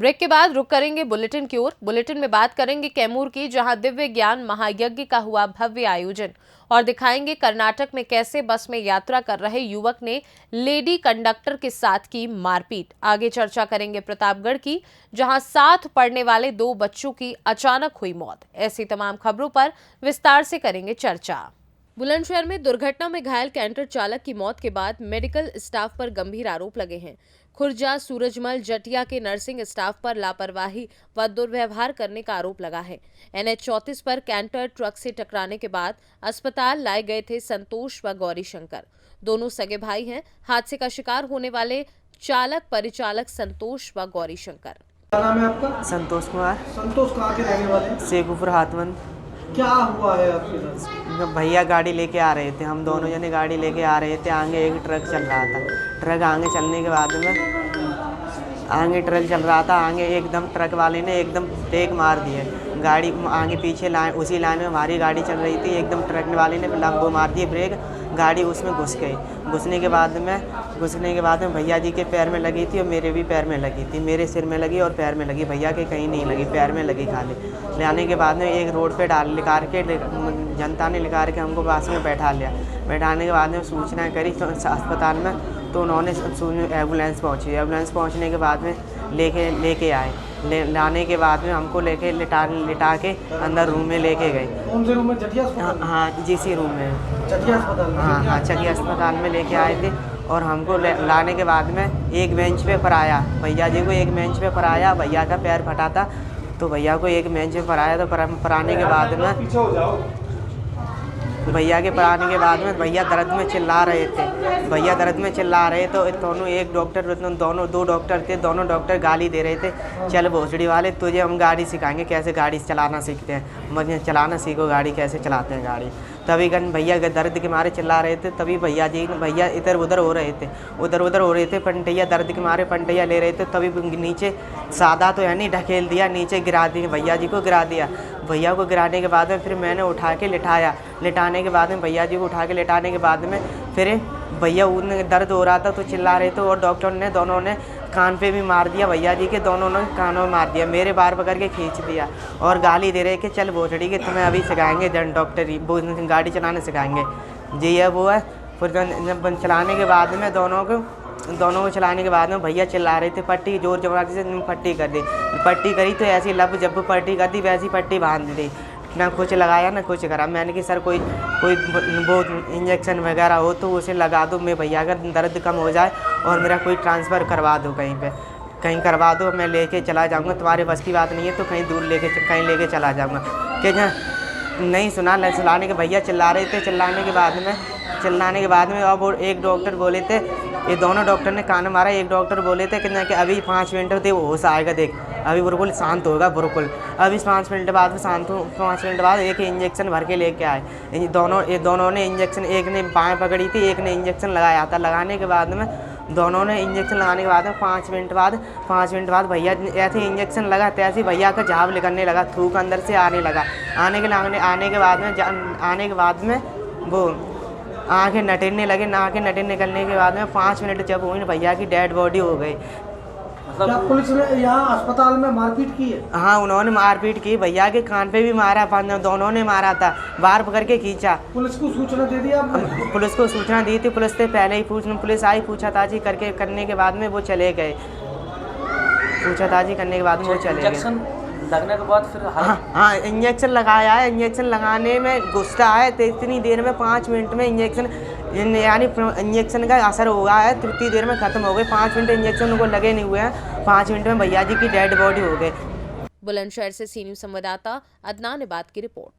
Break के बाद रुक करेंगे बुलेटिन की ओर। बुलेटिन में बात करेंगे कैमूर की, जहां दिव्य ज्ञान महायज्ञ का हुआ भव्य आयोजन, और दिखाएंगे कर्नाटक में कैसे बस में यात्रा कर रहे युवक ने लेडी कंडक्टर के साथ की मारपीट। आगे चर्चा करेंगे प्रतापगढ़ की, जहां साथ पढ़ने वाले 2 बच्चों की अचानक हुई मौत। ऐसी तमाम खबरों पर विस्तार से करेंगे चर्चा। बुलंदशहर में दुर्घटना में घायल कैंटर चालक की मौत के बाद मेडिकल स्टाफ पर गंभीर आरोप लगे हैं। खुर्जा सूरजमल जटिया के नर्सिंग स्टाफ पर लापरवाही व दुर्व्यवहार करने का आरोप लगा है। NH 34 पर कैंटर ट्रक से टकराने के बाद अस्पताल लाए गए थे संतोष व गौरी शंकर। दोनों सगे भाई हैं। हादसे का शिकार होने वाले चालक परिचालक संतोष व गौरी शंकर। क्या नाम है आपका? संतोष कुमार। संतोष कहाँ के रहने वाले हैं? शेखुपुर हाथमंद। क्या हुआ है आपके साथ? भैया गाड़ी लेके आ रहे थे, हम दोनों जने गाड़ी लेके आ रहे थे। आगे एक ट्रक चल रहा था। ट्रक आगे चलने के बाद में आगे ट्रक चल रहा था, आगे एकदम ट्रक वाले ने एकदम ब्रेक मार दिए। गाड़ी आगे पीछे लाइन, उसी लाइन में हमारी गाड़ी चल रही थी। एकदम ट्रक वाले ने वो मार दिए ब्रेक, गाड़ी उसमें घुस गई। घुसने के बाद में भैया जी के पैर में लगी थी और मेरे भी पैर में लगी थी। मेरे सिर में लगी और पैर में लगी, भैया के कहीं नहीं लगी, पैर में लगी खाली। ले आने के बाद में एक रोड पे लिकार के जनता ने लिकार के हमको पास में बैठा लिया। बैठाने के बाद में सूचना करी तो अस्पताल में, तो उन्होंने एम्बुलेंस पहुंची। एम्बुलेंस पहुंचने के बाद में लेके आए। लाने के बाद में हमको लेके लिटा के अंदर रूम में लेके गए। कौन से रूम में? जटिया अस्पताल? हाँ जीसी रूम में। जटिया अस्पताल में? हाँ चकिया अस्पताल में लेके आए थे। और हमको लाने के बाद में एक बेंच पे पराया, भैया जी को एक बेंच पे पराया। भैया का पैर फटा था तो भैया को एक बेंच पे पराया। तो पराने के बाद में भैया के पढ़ाने के बाद में भैया दर्द में चिल्ला रहे थे। भैया दर्द में चिल्ला रहे तो दोनों एक डॉक्टर, दोनों 2 डॉक्टर थे। दोनों डॉक्टर गाली दे रहे थे, चल भोसड़ी वाले तुझे हम गाड़ी सिखाएंगे, कैसे गाड़ी चलाना सीखते हैं, मुझे चलाना सीखो गाड़ी, कैसे चलाते हैं गाड़ी। तभी भैया दर्द के मारे चिल्ला रहे थे। तभी भैया इधर उधर हो रहे थे। पंटैया दर्द के मारे पंटैया ले रहे थे। तभी नीचे सादा तो यानी ढकेल दिया, नीचे गिरा दिया, भैया जी को गिरा दिया। भैया को गिराने के बाद में फिर मैंने उठा के लिटाया। लिटाने के बाद में भैया जी को उठा के लिटाने के बाद में फिर भैया उन्हें दर्द हो रहा था तो चिल्ला रहे थे। और डॉक्टर ने दोनों ने कान पे भी मार दिया, भैया जी के दोनों ने कानों में मार दिया। मेरे बार पकड़ के खींच दिया और गाली दे रहे कि चल भोसड़ी के तुम्हें अभी सिखाएंगे जन डॉक्टरी, वो गाड़ी चलाने सिखाएंगे जी है वो है। फिर जब चलाने के बाद में दोनों को चलाने के बाद में भैया चिल्ला रहे थे, पट्टी जोर जबरदस्ती से पट्टी कर दी। पट्टी करी तो ऐसी जब पट्टी कर दी वैसी पट्टी बांध दी, ना कुछ लगाया ना कुछ करा। मैंने कि सर कोई वो इंजेक्शन वगैरह हो तो उसे लगा दो, मैं भैया का दर्द कम हो जाए और मेरा कोई ट्रांसफ़र करवा दो, कहीं करवा दो, मैं लेके चला जाऊँगा। तुम्हारे बस की बात नहीं है तो कहीं दूर कहीं लेके चला जाऊँगा। कि नहीं सुना, चलाने के भैया चिल्ला रहे थे। चिल्लाने के बाद में अब एक डॉक्टर बोले थे, ये दोनों डॉक्टर ने कान मारा। एक डॉक्टर बोले थे कि अभी 5 मिनट दे, वो होश आएगा, देख अभी बिल्कुल शांत होगा बिल्कुल। अभी 5 मिनट बाद 5 मिनट बाद एक इंजेक्शन भर के लेके आए। ये दोनों ने इंजेक्शन, एक ने बाएँ पकड़ी थी, एक ने इंजेक्शन लगाया था। लगाने के बाद में दोनों ने इंजेक्शन लगाने के बाद में 5 मिनट बाद भैया ऐसे इंजेक्शन लगा तैसे भैया का झाव निकलने लगा, थूक अंदर से आने लगा। आने के बाद में वो आँखें नटेरने लगे। आँखें नटेर निकलने के बाद में 5 मिनट जब हुई भैया की डेड बॉडी हो गई। क्या पुलिस ने यहाँ अस्पताल में मारपीट की है? हाँ उन्होंने मारपीट की, भैया के कान पे भी मारा, दोनों ने मारा था, बाहर पकड़ के खींचा। पुलिस को सूचना दे दी आपने? पुलिस को सूचना दी थी। पुलिस से पहले ही पुलिस आई, पूछताछ करने के बाद में वो चले गए। पूछताछ करने के बाद में वो चले गए। लगने के बाद फिर हाँ इंजेक्शन लगाया है। इंजेक्शन लगाने में गुस्सा है तो इतनी देर में 5 मिनट में इंजेक्शन यानी इंजेक्शन का असर हुआ है, इतनी देर में ख़त्म हो गए। 5 मिनट इंजेक्शन उनको लगे नहीं हुए हैं, 5 मिनट में भैया जी की डेड बॉडी हो गई। बुलंदशहर से सी न्यूज़ संवाददाता अदनान ने बात की रिपोर्ट।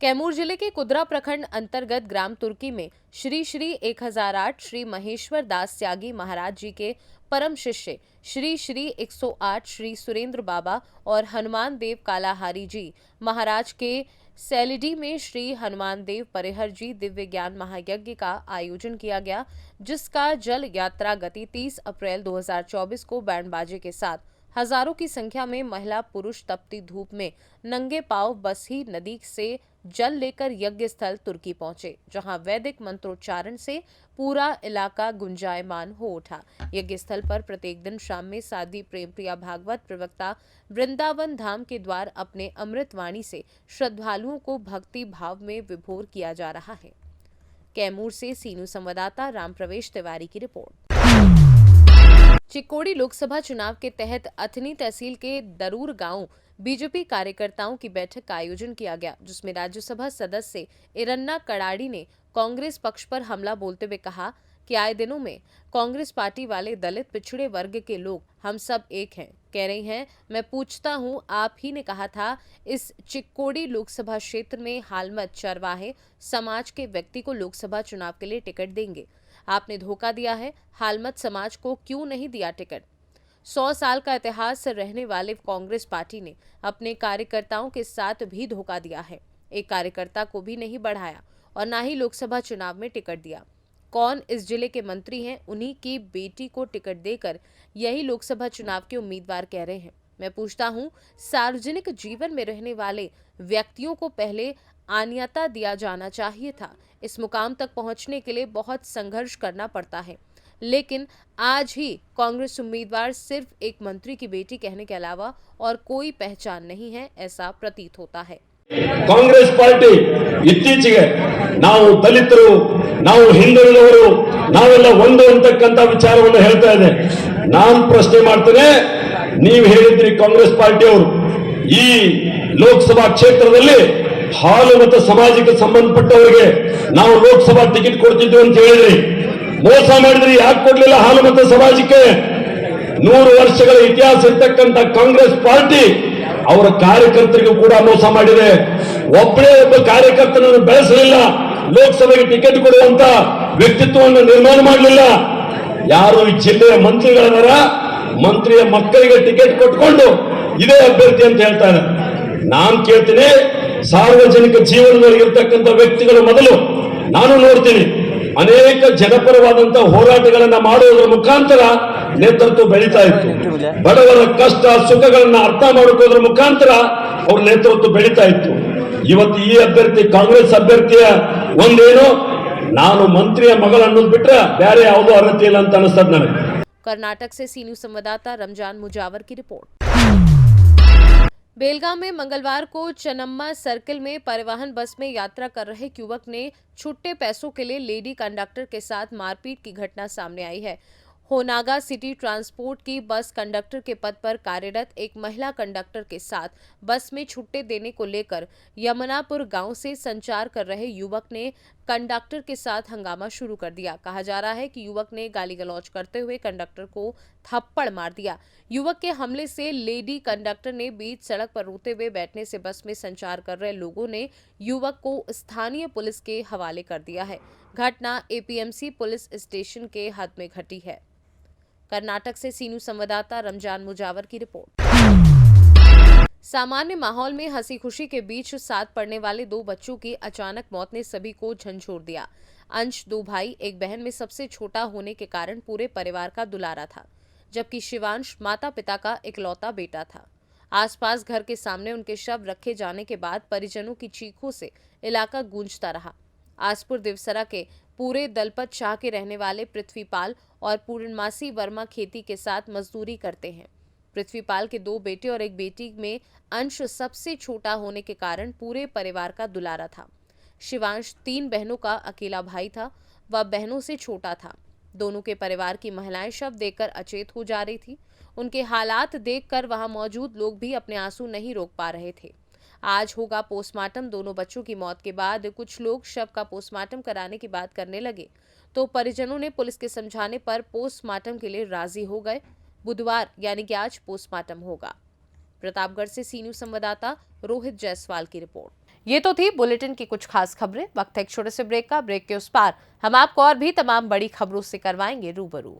कैमूर जिले के कुदरा प्रखंड अंतर्गत ग्राम तुर्की में श्री 1008 श्री महेश्वर दास त्यागी महाराज जी के परम शिष्य श्री 108 श्री सुरेंद्र बाबा और हनुमान देव कालाहारी जी महाराज के सैलिडी में श्री हनुमान देव परिहर जी दिव्य ज्ञान महायज्ञ का आयोजन किया गया, जिसका जल यात्रा गति 30 अप्रैल 2024 को बैंड बाजे के साथ हजारों की संख्या में महिला पुरुष तपती धूप में नंगे पांव बसही नदी से जल लेकर यज्ञ स्थल तुर्की पहुंचे, जहां वैदिक मंत्रोच्चारण से पूरा इलाका गुंजायमान हो उठा। यज्ञ स्थल पर प्रत्येक दिन शाम में साध्वी प्रेमप्रिया भागवत प्रवक्ता वृंदावन धाम के द्वार अपने अमृतवाणी से श्रद्धालुओं को भक्ति भाव में विभोर किया जा रहा है। कैमूर से सीनू संवाददाता राम प्रवेश तिवारी की रिपोर्ट। चिक्कोड़ी लोकसभा चुनाव के तहत अथनी तहसील के दरूर गांव बीजेपी कार्यकर्ताओं की बैठक का आयोजन किया गया, जिसमें राज्यसभा सदस्य इरन्ना कड़ाड़ी ने कांग्रेस पक्ष पर हमला बोलते हुए कहा कि आए दिनों में कांग्रेस पार्टी वाले दलित पिछड़े वर्ग के लोग हम सब एक हैं। कह रही हैं, मैं पूछता हूं, आप ही ने कहा था इस चिक्कोड़ी लोकसभा क्षेत्र में हालमत चरवाहे समाज के व्यक्ति को लोकसभा चुनाव के लिए टिकट देंगे। आपने धोखा दिया है। हालमत समाज को क्यों नहीं दिया टिकट? 100 साल का इतिहास रहने वाले कांग्रेस पार्टी ने अपने कार्यकर्ताओं के साथ भी धोखा दिया है। एक कार्यकर्ता को भी नहीं बढ़ाया और ना ही लोकसभा चुनाव में टिकट दिया। कौन इस जिले के मंत्री हैं, उन्हीं की बेटी को टिकट देकर यही लोकसभा चुनाव के उम्मीदवार कह रहे हैं। मैं पूछता हूं, सार्वजनिक जीवन में रहने वाले व्यक्तियों को पहले मान्यता दिया जाना चाहिए था। इस मुकाम तक पहुंचने के लिए बहुत संघर्ष करना पड़ता है, लेकिन आज ही कांग्रेस उम्मीदवार सिर्फ एक मंत्री की बेटी कहने के अलावा और कोई पहचान नहीं है, ऐसा प्रतीत होता है। ಕಾಂಗ್ರೆಸ್ ಪಾರ್ಟಿ ಇತ್ತೀಚೆಗೆ ನಾವು ದಲಿತರು, ನಾವು ಹಿಂದುಳಿದವರು, ನಾವೆಲ್ಲ ಒಂದು ಅಂತಕ್ಕಂತ ವಿಚಾರವನ್ನು ಹೇಳ್ತಾ ಇದೆ. ನಾನು ಪ್ರಶ್ನೆ ಮಾಡ್ತೇನೆ, ನೀವು ಹೇಳಿದ್ರಿ ಕಾಂಗ್ರೆಸ್ ಪಾರ್ಟಿಯವರು ಈ ಲೋಕಸಭಾ ಕ್ಷೇತ್ರದಲ್ಲಿ ಹಾಲು ಮತ್ತು ಸಮಾಜಕ್ಕೆ ಸಂಬಂಧಪಟ್ಟವರಿಗೆ ನಾವು ಲೋಕಸಭಾ ಟಿಕೆಟ್ ಕೊಡ್ತಿದ್ವಿ ಅಂತ ಹೇಳಿದ್ರಿ. ಮೋಸ ಮಾಡಿದ್ರಿ. ಯಾಕೆ ಕೊಡ್ಲಿಲ್ಲ ಹಾಲು ಮತ್ತು ಸಮಾಜಕ್ಕೆ? 100 ವರ್ಷಗಳ ಇತಿಹಾಸ ಇರ್ತಕ್ಕಂಥ ಕಾಂಗ್ರೆಸ್ ಪಾರ್ಟಿ ಅವರ ಕಾರ್ಯಕರ್ತರಿಗೂ ಕೂಡ ಮೋಸ ಮಾಡಿದೆ. ಒಬ್ಬನೇ ಒಬ್ಬ ಕಾರ್ಯಕರ್ತನನ್ನು ಬೆಳೆಸಲಿಲ್ಲ, ಲೋಕಸಭೆಗೆ ಟಿಕೆಟ್ ಕೊಡುವಂತ ವ್ಯಕ್ತಿತ್ವವನ್ನು ನಿರ್ಮಾಣ ಮಾಡಲಿಲ್ಲ. ಯಾರು ಈ ಜಿಲ್ಲೆಯ ಮಂತ್ರಿಗಳಾರ, ಮಂತ್ರಿಯ ಮಕ್ಕಳಿಗೆ ಟಿಕೆಟ್ ಕೊಟ್ಕೊಂಡು ಇದೇ ಅಭ್ಯರ್ಥಿ ಅಂತ ಹೇಳ್ತಾರೆ. ನಾನು ಕೇಳ್ತೀನಿ, ಸಾರ್ವಜನಿಕ ಜೀವನದಲ್ಲಿ ಇರ್ತಕ್ಕಂಥ ವ್ಯಕ್ತಿಗಳು ಮೊದಲು ನಾನು ನೋಡ್ತೀನಿ, ಅನೇಕ ಜನಪರವಾದಂತಹ ಹೋರಾಟಗಳನ್ನ ಮಾಡುವುದರ ಮುಖಾಂತರ ನೇತೃತ್ವ ಬೆಳೀತಾ ಇತ್ತು. ಬಡವರ ಕಷ್ಟ ಸುಖಗಳನ್ನ ಅರ್ಥ ಮಾಡಿಕೊಳ್ಳೋದ್ರ ಮುಖಾಂತರ ಅವ್ರ ನೇತೃತ್ವ ಬೆಳೀತಾ ಇತ್ತು. ಇವತ್ತು ಈ ಅಭ್ಯರ್ಥಿ ಕಾಂಗ್ರೆಸ್ ಅಭ್ಯರ್ಥಿಯ ಒಂದೇನು, ನಾನು ಮಂತ್ರಿಯ ಮಗಳು ಅನ್ನೋದು ಬಿಟ್ರೆ ಬೇರೆ ಯಾವುದೋ ಅರ್ಹತೆ ಇಲ್ಲ ಅಂತ ಅನಿಸ್ತದೆ ನನಗೆ. कर्नाटक से सीनू संवाददाता रमजान मुजावर की रिपोर्ट। बेलगाम में मंगलवार को चनम्मा सर्किल में परिवहन बस में यात्रा कर रहे युवक ने छुट्टे पैसों के लिए लेडी कंडक्टर के साथ मारपीट की घटना सामने आई है। होनागा सिटी ट्रांसपोर्ट की बस कंडक्टर के पद पर कार्यरत एक महिला कंडक्टर के साथ बस में छुट्टे देने को लेकर यमुनापुर गांव से संचार कर रहे युवक ने कंडक्टर के साथ हंगामा शुरू कर दिया। कहा जा रहा है कि युवक ने गाली गलौज करते हुए कंडक्टर को थप्पड़ मार दिया। युवक के हमले से लेडी कंडक्टर ने बीच सड़क पर रोते हुए बैठने से बस में संचार कर रहे लोगों ने युवक को स्थानीय पुलिस के हवाले कर दिया है। घटना एपीएमसी पुलिस स्टेशन के हद में घटी है। कर्नाटक से सीनू संवाददाता रमजान मुजावर की रिपोर्ट। सामान्य माहौल में हंसी खुशी के बीच साथ पढ़ने वाले 2 बच्चों की अचानक मौत ने सभी को झंझोर दिया। अंश 2 भाई एक बहन में सबसे छोटा होने के कारण पूरे परिवार का दुलारा था, जबकि शिवांश माता पिता का इकलौता बेटा था। आसपास घर के सामने उनके शव रखे जाने के बाद परिजनों की चीखों से इलाका गूंजता रहा। आसपुर दिवसरा के पूरे दलपत शाह के रहने वाले पृथ्वीपाल और पूर्णमासी वर्मा खेती के साथ मजदूरी करते हैं। पृथ्वीपाल के 2 बेटे और एक बेटी में अंश सबसे छोटा होने के कारण पूरे परिवार का दुलारा था। शिवांश 3 बहनों का अकेला भाई था, वह बहनों से छोटा था। दोनों के परिवार की महिलाएं शव देखकर अचेत हो जा रही थी। उनके हालात देखकर वहां मौजूद लोग भी अपने आंसू नहीं रोक पा रहे थे। आज होगा पोस्टमार्टम। दोनों बच्चों की मौत के बाद कुछ लोग शव का पोस्टमार्टम कराने की बात करने लगे, तो परिजनों ने पुलिस के समझाने पर पोस्टमार्टम के लिए राजी हो गए। बुधवार यानी कि आज पोस्टमार्टम होगा। प्रतापगढ़ से सीनू संवाददाता रोहित जायसवाल की रिपोर्ट। ये तो थी बुलेटिन की कुछ खास खबरें। वक्त है एक छोटे से ब्रेक का। ब्रेक के उस पार हम आपको और भी तमाम बड़ी खबरों से करवाएंगे रूबरू।